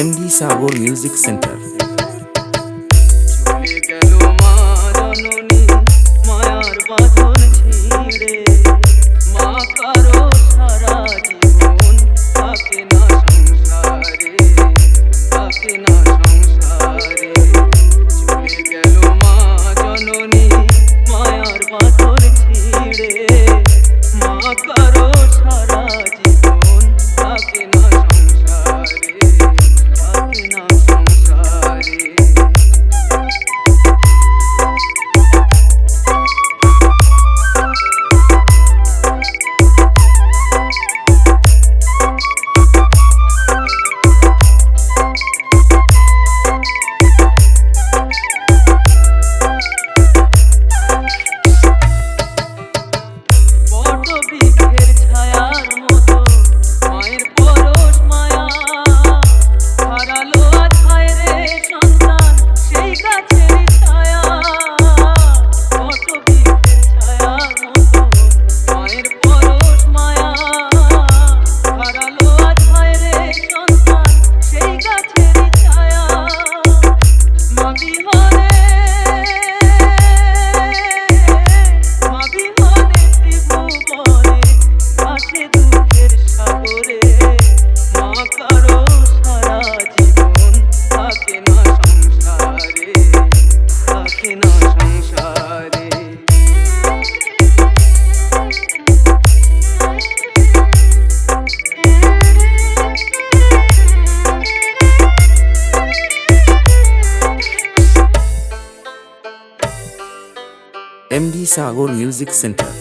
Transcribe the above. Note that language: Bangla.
এমডি সাগর মিউজিক সেন্টার। চলে গেল মা জননী মায়ার বাঁধন ছিঁড়ে, মা কারো সারা জীবন থাকে না সংসারে, থাকে না সংসারে। চলে গেল মা জননী মায়ার বাঁধন ছিঁড়ে, মা কারো সারা জীবন থাকে না সংসারে, থাকে না সংসারে। বটবৃক্ষের ছায়ার মতো মায়ের পরশ মায়া, হারালো আজ হায় রে সন্তান সেই গাছের ছায়া। বটবৃক্ষের ছায়ার মতো মায়ের পরশ মায়া, হারালো আজ হায় রে সন্তান সেই গাছের ছায়া। মা বিহনে ত্রিভুবনে ভাসে দুঃখের সাগরে, মা কারো সারা জীবন থাকে না সংসারে, থাকে না সংসারে। এমডি সাগর মিউজিক সেন্টার।